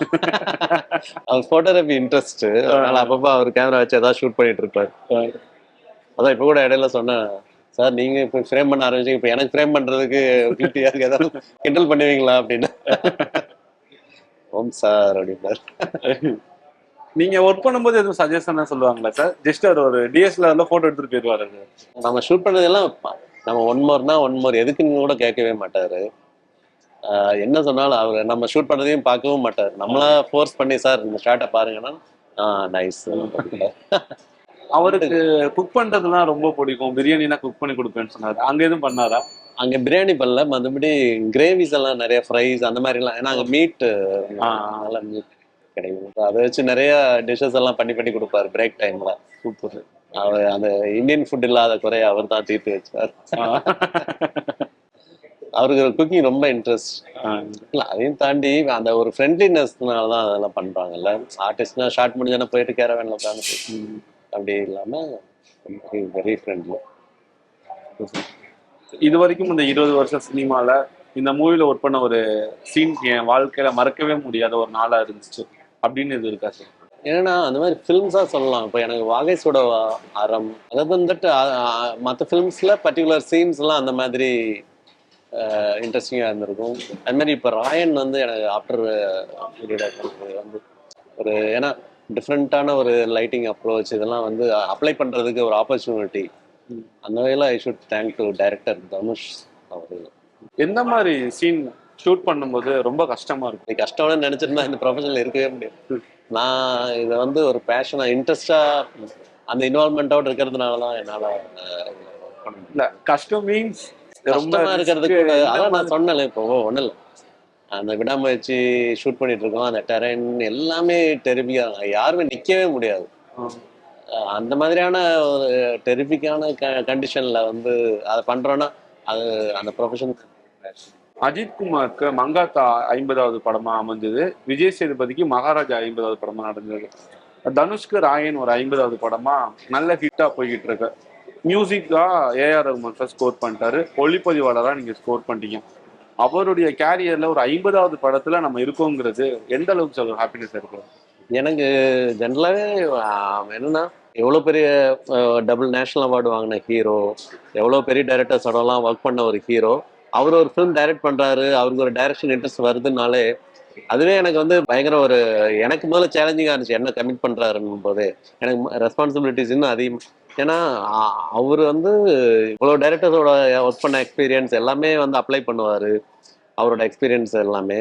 அவர் ஃபோட்டோகிராஃபி இன்ட்ரெஸ்ட், அதனால அப்பப்போ அவர் கேமரா வச்சு ஏதாவது ஷூட் பண்ணிட்டு இருப்பார். அதான் இப்போ கூட இடையில சொன்னேன், சார் நீங்க இப்போ ஃப்ரேம் பண்ண ஆரம்பிச்சு, இப்போ எனக்கு ஃப்ரேம் பண்றதுக்கு யாருக்கு ஏதாவது கிண்டல் பண்ணுவீங்களா அப்படின்னு. ஓம் சார் அப்படின்னாரு. நீங்க ஒர்க் பண்ணும்போது எதுவும் சஜஷன் சொல்லுவாங்களா சார்? ஜஸ்ட் அவர் ஒரு டிஎஸ்எல்ஆர்ல போட்டோ எடுத்துட்டு போயிடுவாரு. நம்ம ஷூட் பண்ணதெல்லாம் நம்ம ஒன் மோர் எதுக்குன்னு கூட கேட்கவே மாட்டாரு. என்ன சொன்னாலும் அவர் நம்ம ஷூட் பண்ணதையும் பார்க்கவும் மாட்டார். நம்மளா ஃபோர்ஸ் பண்ணி சார் இந்த ஷாட்டை பாருங்கன்னா நைஸ். அவருக்கு குக் பண்றதுலாம் ரொம்ப பிடிக்கும், பிரியாணினா குக் பண்ணி கொடுப்பேன்னு சொன்னாரு. அங்க எதுவும் பண்ணாரா? அங்க பிரியாணி பண்ணல, மற்றபடி கிரேவிஸ் எல்லாம் நிறைய ஃப்ரைஸ் அந்த மாதிரி எல்லாம். ஏன்னா அங்க மீட் நல்லா மீட் கிடைக்கும், அதை வச்சு நிறைய டிஷ்ஷஸ் எல்லாம் பண்ணி கொடுப்பாரு பிரேக் டைம்ல. சூப்பர். அவர் அந்த இந்தியன் ஃபுட் இல்லாத குறைய அவர் தான் தீர்த்து வச்சார். அவருக்கு குக்கிங் ரொம்ப இன்ட்ரெஸ்ட். இல்லை, அதையும் தாண்டி அந்த ஒரு ஃப்ரெண்ட்லினஸ்னால தான் அதெல்லாம் பண்றாங்கல்ல. ஆர்டிஸ்ட்னா ஷார்ட் முடிஞ்சானே போயிட்டு கேரவேன்ல உட்காந்து, அப்படி இல்லாம வெரி ஃப்ரெண்ட்லி. இது வரைக்கும் இந்த 20 வருஷம் சினிமால இந்த மூவில ஒர்க் பண்ண ஒரு சீன் என் வாழ்க்கையில மறக்கவே முடியாத ஒரு நாளா இருந்துச்சு அப்படின்னு இது இருக்கா சார்? ஏன்னா அந்த மாதிரி ஃபிலிம்ஸா சொல்லலாம். இப்போ எனக்கு வாகைஸோட அறம், அதாவது வந்துட்டு மற்ற ஃபிலிம்ஸ்ல பர்டிகுலர் சீன்ஸ்லாம் அந்த மாதிரி இன்ட்ரெஸ்டிங்காக இருந்திருக்கும். அது மாதிரி இப்போ ராயன் வந்து எனக்கு ஆஃப்டர் வந்து ஒரு, ஏன்னா டிஃப்ரெண்ட்டான ஒரு லைட்டிங் அப்ரோச் இதெல்லாம் வந்து அப்ளை பண்ணுறதுக்கு ஒரு ஆப்பர்ச்சுனிட்டி. அந்த வகையில் I should thank to director Dhanush அவர். எந்த மாதிரி சீன் ஷூட் பண்ணும்போது ரொம்ப கஷ்டமா இருக்கும்? கஷ்டம்னு நினச்சிருந்தா இந்த ப்ரொஃபஷனில் இருக்கவே முடியாது. நான் இதை வந்து ஒரு பேஷனாக இன்ட்ரெஸ்டாக அந்த இன்வால்மெண்ட்டோடு இருக்கிறதுனால தான் என்னால் இல்லை. கஷ்டம் மீன்ஸ் கஷ்டமாக இருக்கிறதுக்கு அதான் நான் சொன்னேன். இப்போ ஒன்றும் இல்லை, அந்த விடாமுயற்சி ஷூட் பண்ணிட்டு இருக்கோம், அந்த டெரைன் எல்லாமே டெரிபிக்காக, யாருமே நிற்கவே முடியாது. அந்த மாதிரியான ஒரு டெரிபிக்கான கண்டிஷன்ல வந்து அதை பண்றோம்னா அது அந்த ப்ரொஃபஷன். அஜித் குமாருக்கு மங்காத்தா 50வது படமா அமைஞ்சது, விஜய் சேதுபதிக்கு மகாராஜா 50வது படமா நடந்தது, தனுஷ்க்கு ராயன் ஒரு 50வது படமா நல்ல ஹிட்டா போய்கிட்டு இருக்கு. மியூசிக்கா ஏஆர் ரஹ்மான் ஸ்கோர் பண்ணிட்டாரு, ஒளிப்பதிவாளரா நீங்க ஸ்கோர் பண்ணிட்டீங்க. அவருடைய கேரியர்ல ஒரு 50வது படத்துல நம்ம இருக்கோங்கிறது எந்த அளவுக்கு சொல்ற ஹாப்பினஸ் இருக்கு? எனக்கு ஜென்ரலாகவே என்னன்னா எவ்வளோ பெரிய டபுள் நேஷனல் அவார்டு வாங்கின ஹீரோ, எவ்வளோ பெரிய டைரக்டர்ஸோடலாம் ஒர்க் பண்ண ஒரு ஹீரோ, அவர் ஒரு ஃபிலிம் டைரக்ட் பண்ணுறாரு, அவருக்கு ஒரு டைரக்ஷன் இன்ட்ரெஸ்ட் வருதுனாலே அதுவே எனக்கு வந்து பயங்கர ஒரு எனக்கு முதல்ல சேலஞ்சிங்காக இருந்துச்சு. என்ன கமிட் பண்ணுறாருன்னு போதே எனக்கு ரெஸ்பான்சிபிலிட்டிஸ் இன்னும் அதிகம். ஏன்னா அவர் வந்து இவ்வளோ டைரக்டர்ஸோட ஒர்க் பண்ண எக்ஸ்பீரியன்ஸ் எல்லாமே வந்து அப்ளை பண்ணுவார், அவரோட எக்ஸ்பீரியன்ஸ் எல்லாமே.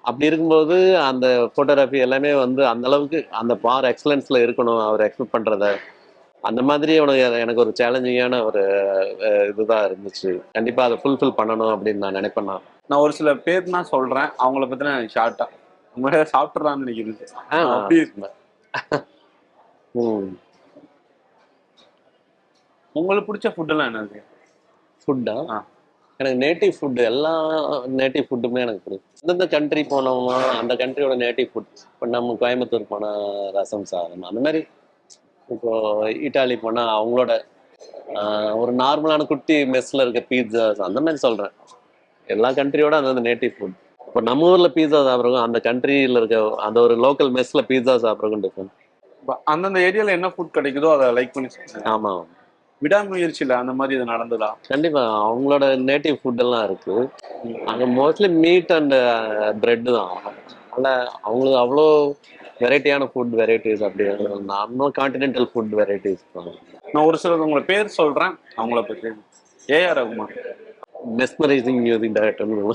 அப்படி இருக்கும்போது அந்த ஃபோட்டோகிராஃபி எல்லாமே வந்து அந்த அளவுக்கு அந்த பார் எக்ஸலன்ஸில் இருக்கணும் அவர் எக்ஸ்பெக்ட் பண்ணுறத. அந்த மாதிரி எனக்கு ஒரு சேலஞ்சிங்கான ஒரு இதுதான் இருந்துச்சு. கண்டிப்பாக அதை ஃபுல்ஃபில் பண்ணணும் அப்படின்னு நான் நினைப்பேன். நான் ஒரு சில பேர் தான் சொல்றேன், அவங்கள பத்தின ஷார்ட்டா உங்களே சாப்பிட்றான்னு நினைக்கிறது. அப்படி உங்களுக்கு பிடிச்ச ஃபுட்டெல்லாம் என்னது? ஃபுட்டா? எனக்கு நேட்டிவ் ஃபுட்டு, எல்லா நேட்டிவ் ஃபுட்டுமே எனக்கு பிடிக்கும். எந்தெந்த கண்ட்ரி போனோமோ அந்த கண்ட்ரியோட நேட்டிவ் ஃபுட். இப்போ நம்ம கோயம்புத்தூர் போனால் ரசம் சாதம், அந்த மாதிரி. இப்போ இட்டாலி போனால் அவங்களோட ஒரு நார்மலான குட்டி மெஸ்ஸில் இருக்க பீட்சாஸ், அந்த மாதிரி சொல்கிறேன். எல்லா கண்ட்ரியோட அந்த நேட்டிவ் ஃபுட். இப்போ நம்ம ஊரில் பீட்சா சாப்பிட்றோம், அந்த கண்ட்ரியில் இருக்க அந்த ஒரு லோக்கல் மெஸ்ஸில் பீட்சா சாப்பிட்றோம் டிஃப்ரெண்ட். அந்தந்த ஏரியாவில் என்ன ஃபுட் கிடைக்குதோ அதை லைக் பண்ணி சொல்லுங்க. ஆமாம், விடாமுயற்சியில் அந்த மாதிரி இது நடந்ததா? கண்டிப்பாக அவங்களோட நேட்டிவ் ஃபுட்டெல்லாம் இருக்குது. அங்கே மோஸ்ட்லி மீட் அண்ட் பிரெட்டு தான். அதனால் அவங்களுக்கு அவ்வளோ வெரைட்டியான ஃபுட் வெரைட்டிஸ், அப்படி நம்ம கான்டினென்டல் ஃபுட் வெரைட்டிஸ் தான். நான் ஒரு சிலர் உங்களை பேர் சொல்கிறேன், அவங்கள பற்றி. ஏஆர் ரகுமான் மெஸ்மரைசிங் மியூசிக் டைரக்டர்னு.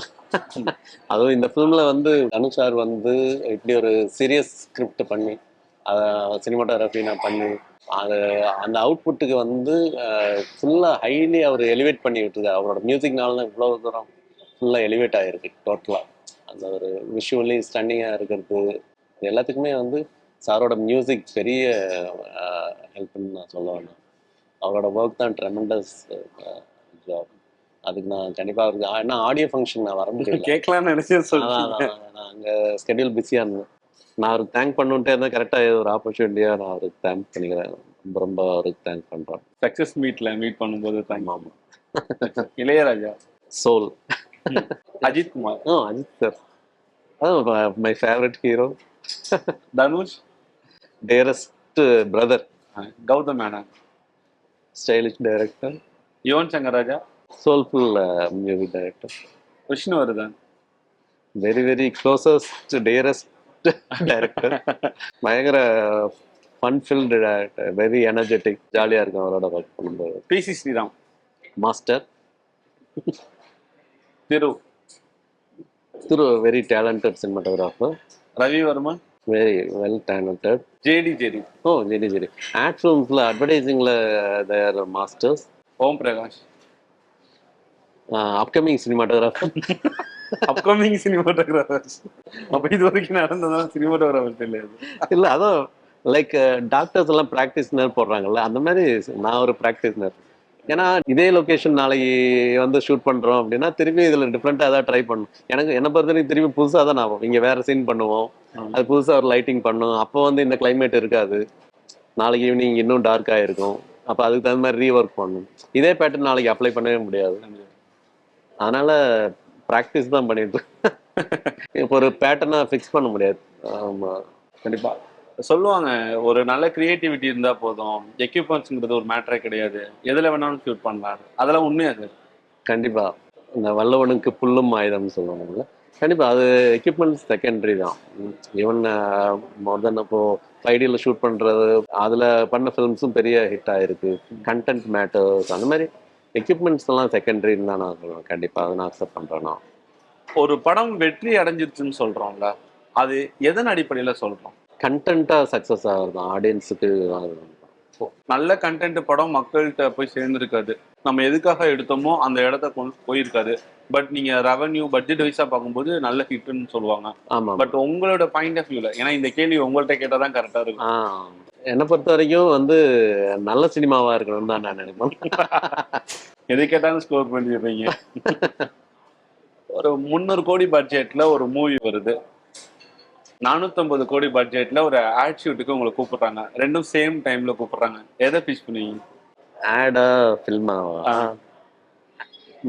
அதுவும் இந்த ஃபிலிமில் வந்து தனுஷ் சார் வந்து இப்படி ஒரு சீரியஸ் ஸ்கிரிப்ட் பண்ணி அதை சினிமாட்டோகிராஃபி நான் பண்ணி அது அந்த அவுட்புட்டுக்கு வந்து ஃபுல்லாக ஹைலி அவர் எலிவேட் பண்ணி விட்டுருக்காரு. அவரோட மியூசிக்னால தான் இவ்வளோ தூரம் ஃபுல்லாக எலிவேட் ஆகிருக்கு டோட்டலாக. அந்த ஒரு விஷுவலி ஸ்டன்னிங்காக இருக்கிறது எல்லாத்துக்குமே வந்து சாரோட மியூசிக் பெரிய ஹெல்ப்னு நான் சொல்லுவேன். அவரோட ஒர்க் தான் ட்ரெமெண்டஸ் ஜாப். அதுக்கு நான் கண்டிப்பாக அவருக்கு ஏன்னா ஆடியோ ஃபங்க்ஷன் நான் வர முடியல, கேட்கலான்னு நினைச்சு நான் அங்கே ஸ்கெடியூல் பிஸியாக இருந்தேன். நான் அவருக்கு தேங்க் பண்ணுன்ட்டே இருந்தேன். கரெக்டாக ஒரு ஆப்பர்ச்சுனிட்டியாக நான் அவருக்கு தேங்க் பண்ணிக்கிறேன். ரொம்ப ரொம்ப அவருக்கு தேங்க் பண்ணுறேன். சக்ஸஸ் மீட் பண்ணும்போது தேங்க். ஆமாம். Ilaiyaraaja, soul. Ajith Kumar. Ajith sir my favourite hero. Dhanush, dearest brother. Gautham Menon, stylish director. Yuvan Shankar Raja, soulful music director. Vishnuvardhan, very very closest dearest director. பயங்கர fun filled director, very energetic, ஜாலியா இருக்கும் அவரோட ஒர்க் பண்ணும்போது. PC Sriram, master. Thiru very talented cinematographer. Ravi Varman, very well talented. JD. JD ad ஃபிலிம்ஸ்ல அட்வர்டைசிங்ல they are masters. Om Prakash, upcoming cinematographer. அப்ப இது வரைக்கும் நடந்ததான் சினிமாட்டோகிராஃபர் இல்லை, அதான் லைக் டாக்டர்ஸ் எல்லாம் ப்ராக்டிஸ்னர் போடுறாங்கல்ல, அந்த மாதிரி நான் ஒரு ப்ராக்டிஸ்னர். ஏன்னா இதே லொக்கேஷன் நாளைக்கு வந்து ஷூட் பண்ணுறோம் அப்படின்னா திருப்பி இதில் டிஃப்ரெண்ட்டாக ஏதாவது ட்ரை பண்ணணும். என்னை பொறுத்த வரைக்கும் திருப்பி புதுசாக தான் ஆகும். இங்கே வேறு சீன் பண்ணுவோம், அது புதுசாக ஒரு லைட்டிங் பண்ணும். அப்போ வந்து இந்த கிளைமேட் இருக்காது, நாளைக்கு ஈவினிங் இன்னும் டார்க்காக இருக்கும். அப்போ அதுக்கு தகுந்த மாதிரி ரீஒர்க் பண்ணணும். இதே பேட்டர்ன் நாளைக்கு அப்ளை பண்ணவே முடியாது. அதனால ப்ராக்டிஸ் தான் பண்ணிட்டு இப்போ ஒரு பேட்டர்னா ஃபிக்ஸ் பண்ண முடியாது. ஆமாம், கண்டிப்பாக சொல்லுவாங்க ஒரு நல்ல கிரியேட்டிவிட்டி இருந்தால் போதும், எக்யூப்மெண்ட்ஸுங்கிறது ஒரு மேட்டரே கிடையாது, எதில் வேணாலும் ஷூட் பண்ணலாம். அதெல்லாம் உண்மையா சார்? கண்டிப்பாக இந்த வல்லவனுக்கு புல்லும் ஆயுதம்னு சொல்லுவாங்கல்ல, கண்டிப்பாக அது எக்யூப்மெண்ட்ஸ் செகண்டரி தான். ஈவன் மோர் தென் இப்போது 5Dயில் ஷூட் பண்ணுறது, அதில் பண்ண ஃபிலிம்ஸும் பெரிய ஹிட் ஆகிருக்கு. கண்டென்ட் மேட்டர்ஸ், அந்த மாதிரி எக்யூப்மெண்ட்ஸ் எல்லாம் செகண்டரின்னு தான் நான் சொல்லுவேன். கண்டிப்பாக அதை நான் அக்செப்ட் பண்ணுறேன்னா. ஒரு படம் வெற்றி அடைஞ்சிருச்சுன்னு சொல்கிறோம்ல, அது எதன் அடிப்படையில் சொல்கிறோம்? கண்டென்ட்டாக சக்ஸஸ் ஆகுது ஆடியன்ஸுக்கு. நல்ல கண்டென்ட் படம் மக்கள்கிட்ட போய் சேர்ந்துருக்காது, நம்ம எதுக்காக எடுத்தோமோ அந்த இடத்த போயிருக்காது. பட் நீங்கள் ரெவன்யூ பட்ஜெட் வைஸாக பார்க்கும்போது நல்ல ஹிட்னு சொல்லுவாங்க. ஆமாம். பட் உங்களோட பாயிண்ட் ஆஃப் வியூவில், ஏன்னா இந்த கேள்வி உங்கள்கிட்ட கேட்டால் தான் கரெக்டாக இருக்கும். என்னை பொறுத்த வரைக்கும் வந்து நல்ல சினிமாவாக இருக்கணும்னு தான் நான் நினைப்பேன். எது கேட்டாலும் ஸ்கோர் பண்ணிடுறீங்க. ஒரு 300 கோடி பட்ஜெட்டில் ஒரு மூவி வருது, 450 கோடி பட்ஜெட்டில் ஒரு ஆட் ஷூட்டுக்கு உங்களை கூப்பிட்றாங்க, ரெண்டும் சேம் டைமில் கூப்பிட்றாங்க, எதை பிச் பண்ணுவீங்க? ஆடா ஃபில்மாவா?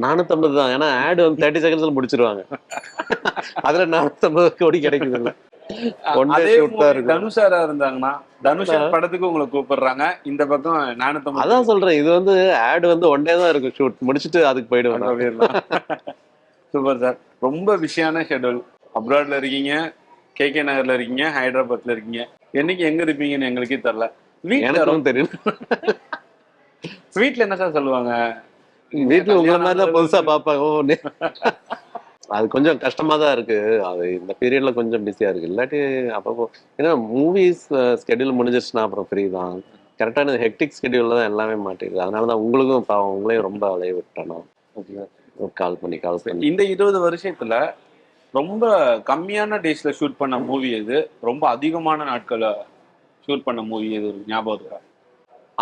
450 தான். ஏன்னா ஆட் வந்து 30 செகண்ட்ஸ்ல முடிச்சிருவாங்க. அதுல 450 கோடி கிடைக்குது இல்ல. ஒன் டே அதே ஷூட் தான் movie இருக்கும். தனுஷாரா இருந்தாங்கன்னா தனுஷ் படத்துக்கு உங்களை கூப்பிடுறாங்க, இந்த பக்கம் 450 அதான் சொல்றேன், இது வந்து ஆட் வந்து ஒன் டே தான் இருக்கும் ஷூட், முடிச்சிட்டு அதுக்கு போயிடுவேன். Super sir. ரொம்ப பிஸியான ஷெட்யூல். அப்ராட்ல இருக்கீங்க, கேகே நகர்ல இருக்கீங்க, ஹைதராபாத்ல இருக்கீங்க. என்னைக்கு எங்க இருப்பீங்கன்னு எங்களுக்கே தெரியல. வீட்டுல எனக்கும் தெரியும். வீட்டுல என்ன சார் சொல்லுவாங்க? வீட்டுல உங்களை மாதிரி தான் புதுசா பாப்பாங்க. ஓ, அது கொஞ்சம் கஷ்டமா தான் இருக்கு. அது இந்த பீரியட்ல கொஞ்சம் பிஸியா இருக்கு. இல்லாட்டி அப்பப்போ ஏன்னா மூவிஸ் ஸ்கெடியூல் முடிஞ்சிருச்சுன்னா அப்புறம் ஃப்ரீ தான். கரெக்டான ஹெக்டிக் ஸ்கெடியூல்ல தான் எல்லாமே மாட்டிருக்கு. அதனால தான் உங்களுக்கும் பாவம், உங்களையும் ரொம்ப அலைய விட்டேன் நான். கால் பண்ணி இந்த 20 வருஷத்துல ரொம்ப கம்மியான டேஸ்ல ஷூட் பண்ண மூவி எது? ரொம்ப அதிகமான நாட்கள ஷூட் பண்ண மூவி எது ஞாபகம் இருக்கா?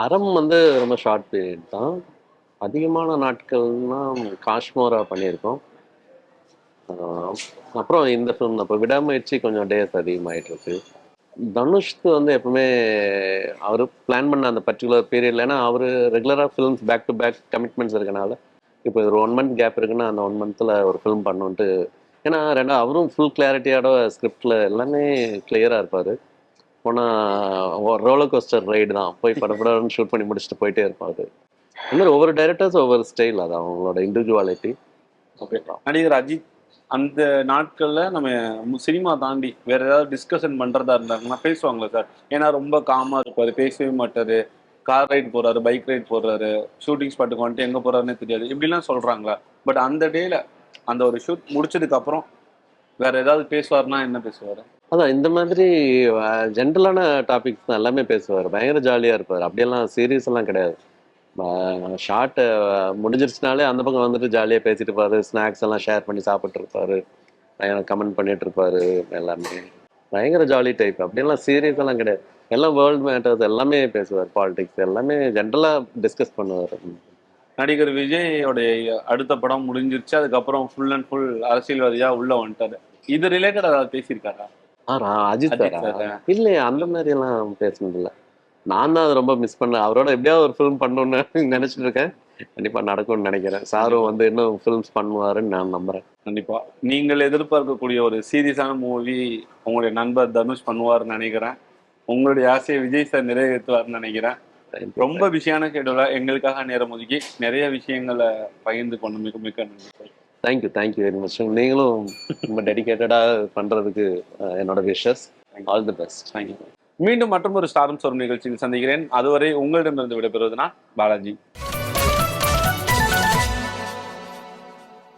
அறம் வந்து ரொம்ப ஷார்ட் பீரியட் தான். அதிகமான நாட்கள்னா காஷ்மோரா பண்ணியிருக்கோம். அப்புறம் இந்த ஃபிலிம் அப்போ விடாமுயற்சி கொஞ்சம் டேஸ் அதிகமாயிட்டு இருக்கு. தனுஷ்க்கு வந்து எப்பவுமே அவர் பிளான் பண்ண அந்த பர்டிகுலர் பீரியட்ல, ஏன்னா அவர் ரெகுலராக films back to back commitments இருக்கனால இப்போ ஒரு 1 மந்த் கேப் இருக்குன்னா அந்த 1 மந்த்தில் ஒரு ஃபிலிம் பண்ணுன்ட்டு. ஏன்னா அவரும் ஃபுல் கிளாரிட்டியோட ஸ்கிரிப்டில் எல்லாமே கிளியராக இருப்பார். போனால் ரோலர் கோஸ்டர் ரைடு தான், போய் படப்படன்னு ஷூட் பண்ணி முடிச்சுட்டு போயிட்டே இருப்பார். இந்த மாதிரி ஒவ்வொரு டைரக்டர்ஸ் ஒவ்வொரு ஸ்டைல், அது அவங்களோட இண்டிவிஜுவாலிட்டி. ஓகே. நடிகர் அஜித் அந்த நாட்கள்ல நம்ம சினிமா தாண்டி வேற ஏதாவது டிஸ்கஷன் பண்றதா இருந்தாங்கன்னா பேசுவாங்களா சார்? ஏன்னா ரொம்ப காமா இருப்பாரு, பேசவே மாட்டாரு. கார் ரைட் போறாரு, பைக் ரைட் போடுறாரு, ஷூட்டிங் ஸ்பாட்டுக்கு வந்துட்டு எங்க போறாருன்னே தெரியாது, இப்படிலாம் சொல்றாங்களா? பட் அந்த டேல அந்த ஒரு ஷூட் முடிச்சதுக்கு அப்புறம் வேற ஏதாவது பேசுவாருன்னா என்ன பேசுவாரு? அதான் இந்த மாதிரி ஜென்ரலான டாபிக்ஸ் தான் எல்லாமே பேசுவார். பயங்கர ஜாலியாக இருப்பார். அப்படியெல்லாம் சீரியஸ் எல்லாம் கிடையாது. ஷார்ட் முடிஞ்சிருச்சுனாலே அந்த பக்கம் வந்துட்டு ஜாலியாக பேசிட்டு இருப்பாரு. ஸ்நாக்ஸ் எல்லாம் ஷேர் பண்ணி சாப்பிட்டு இருப்பாரு. பயங்கர கமெண்ட் பண்ணிட்டு இருப்பாரு. எல்லாமே பயங்கர ஜாலி டைப். அப்படியெல்லாம் சீரியஸ் எல்லாம் கிடையாது. எல்லாம் வேர்ல்டு மேட்டர்ஸ் எல்லாமே பேசுவார். பாலிடிக்ஸ் எல்லாமே ஜென்ரலாக டிஸ்கஸ் பண்ணுவார். நடிகர் விஜயோடைய அடுத்த படம் முடிஞ்சிருச்சு, அதுக்கப்புறம் ஃபுல் அண்ட் ஃபுல் அரசியல்வாதியா உள்ள வந்துட்டாரு. இது ரிலேட்டட் ஏதாவது பேசியிருக்காரா அஜித் அஜித் சாரா? சார்? இல்லையே, அந்த மாதிரி எல்லாம் பேசணும் இல்லை. நான் தான் அது ரொம்ப மிஸ் பண்ணேன். அவரோட எப்படியாவது ஒரு ஃபிலிம் பண்ணணும்னு நினைச்சிட்டு இருக்கேன். கண்டிப்பா நடக்கும்னு நினைக்கிறேன். சாரும் வந்து இன்னும் ஃபிலிம்ஸ் பண்ணுவாருன்னு நான் நம்புறேன். கண்டிப்பா. நீங்கள் எதிர்பார்க்கக்கூடிய ஒரு சீரியஸான மூவி உங்களுடைய நண்பர் தனுஷ் பண்ணுவார்னு நினைக்கிறேன். உங்களுடைய ஆசையை விஜய் சார் நிறைவேற்றுவார்னு நினைக்கிறேன். ரொம்ப பிஸியான ஷெட்யூலா எங்களுக்காக நேரம் ஒதுக்கி நிறைய விஷயங்களை பகிர்ந்து கொண்டு மிக மிக நன்றி சார். Thank you very much. நீங்களும் ரொம்ப டெடிகேட்டடாக பண்றதுக்கு என்னோட wishes. All the best. Thank you. மீண்டும் மற்றும் ஒரு ஸ்டாரும் சொரும் நிகழ்ச்சியில் சந்திக்கிறேன். அதுவரை உங்களிடமிருந்து விடைபெறுவது நான் பாலாஜி.